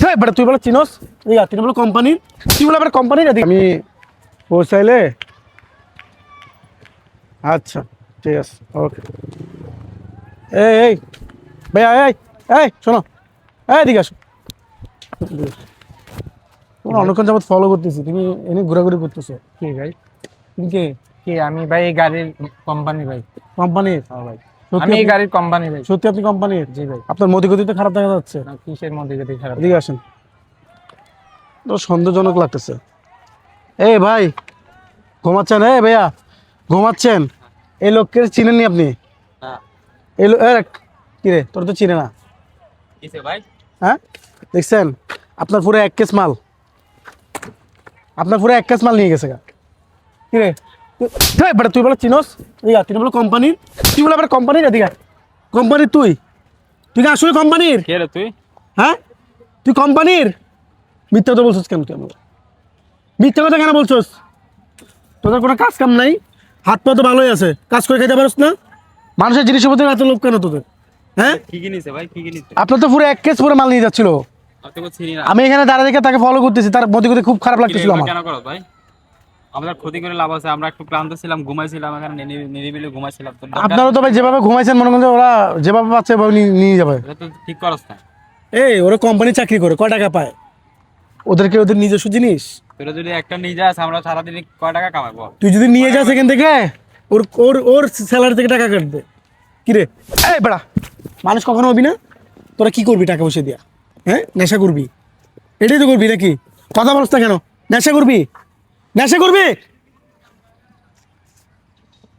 হ্যাঁ বেটা তুই বলে চিনোস ইয়া তুই বলে কোম্পানির তুই বলে আবার কোম্পানির আমি পৌঁছাইলে আচ্ছা ঠিক আছে ওকে এই ভাইয়া এই শোনো এদিকে আসো তোমার অনেকক্ষণ যাবত ফলো করতেছি তুমি এনে ঘোরাঘুরি করতেছো কি ভাই? তুমি কে কি আমি ভাই এই গাড়ির কোম্পানি ভাই। কোম্পানির হ্যাঁ ভাই, সত্যি আমি এই আপনি- গাড়ির কোম্পানি ভাই। সত্যি আপনি কোম্পানির জি ভাই। আপনার মতি গতিতে খারাপ দেখা যাচ্ছে না, কিসের মধ্যে গতি খারাপ? এদিকে আসেন তো সন্দেহজনক লাগতেছে ভাই ঘুমাচ্ছেন ভাইয়া ঘুমাচ্ছেন এই লোককে চিনেননি আপনি না। এই লোক কিরে তোর তো চিনে না কিসে ভাই? হ্যাঁ দেখছেন আপনার পুরো এক কেস মাল আপনার পুরো এক কেস মাল নিয়ে গেছে গা কিরে বেটা তুই বলে চিনোস ইয়া তুই বলে কোম্পানির তুই বলে আবার কোম্পানির এদিকে কোম্পানির তুই তুই কি আসলে কোম্পানির কে রে তুই? হ্যাঁ তুই কোম্পানির মিথ্যা কথা বলছিস কেন তুই আমাকে মিথ্যা কথা কেন বলছিস তোদের কোনো কাজ কাম নাই হাত পা তো ভালোই আছে কাজ করে খেতে পারছ না মানুষের জিনিসপত্র এত লোভ কেন তোদের হ্যাঁ কি কিনিছে ভাই? কি কিনিছে? আপনার তো পুরো এক কেস পুরো মাল নিয়ে যাচ্ছিল আমি তো চিনি না। আমি এখানে দাঁড়া দেখে তাকে ফলো করতেছি তার মধ্যে কথা খুব খারাপ লাগতেছিল আমার কেন করো ভাই? আমাদের ক্ষতি করে লাভ আছে, আমরা একটু ক্লান্ত ছিলাম, ঘুমাইছিলাম, এখানে নিরিবিলি ঘুমাইছিলাম। তো আপনারা তো ভাই যেভাবে ঘুমাইছেন মনে করেন যে ওরা যেভাবে পাচ্ছে ওভাবে নিয়ে যাবে এটা তো ঠিক করছ না। ওরা কোম্পানি চাকরি করে কয় টাকা পায় ওদেরকে ওদের নিজস্ব জিনিস তোরা যদি একটা নিয়ে যাস, আমরা সারাদিনে কয় টাকা কামাবো? তুই যদি নিয়ে যাস এখান থেকে ওর ওর ওর স্যালারি থেকে টাকা কাটবে কিরে বেড়া মানুষ কখনো হবি না তোরা কি করবি টাকা পয়সা দিয়া নেশা করবি এটাই তো করবি নাকি কথা বলছ না কেন নেশা করবি নেশা করবি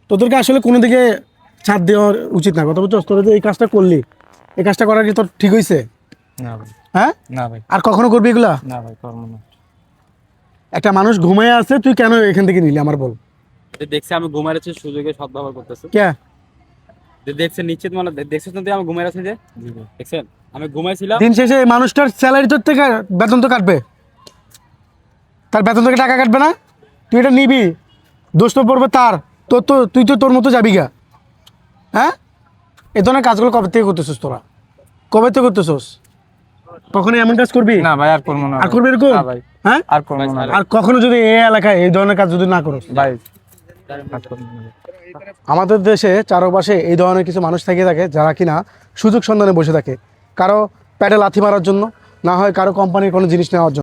তোদেরকে আসলে কোনো দিকে ছাড় দেওয়া উচিত না কথা বলছো তোরা যে এই কাজটা করলি এই কাজটা করার কি তোর ঠিক হয়েছে না ভাই। হ্যাঁ না ভাই। আর কখনো করবি এগুলা না ভাই, করবো না। একটা মানুষ ঘুমায় আছে তুই কেন এখান থেকে নিলি আমার বল দেখছি আমি ঘুমাই আছি, সুযোগে সদ্ব্যবহার করতেছে। কে দেখছেন নিশ্চিত মানে দেখছিস না তুই আমি ঘুমাই আছি যে? দেখছেন আমি ঘুমাইছিলাম। দিন শেষে এই মানুষটার স্যালারি তোর থেকে বেতন তো কাটবে তার বেতন থেকে টাকা কাটবে না তুই এটা নিবি দোষ তো পড়বে তার তোর তো তুই তো তোর মতো যাবি গা হ্যাঁ এ ধরনের কাজগুলো কবে থেকে করতেছিস তোরা কবে থেকে করতেছিস কখনো এমন কাজ করবি না ভাই, আর করবো না। আর করবি এরকম না ভাই, হ্যাঁ আর করবো না। আর কখনো যদি এই এলাকায় এই ধরনের কাজ যদি না করস ভাই, আর করবো না। আমাদের দেশে চারপাশে এই ধরনের কিছু মানুষ থেকে থাকে যারা কিনা সুযোগ সন্ধানে বসে থাকে কারো প্যাডে লাথি মারার জন্য না হয় কারো কোম্পানির কোনো জিনিস নেওয়ার জন্য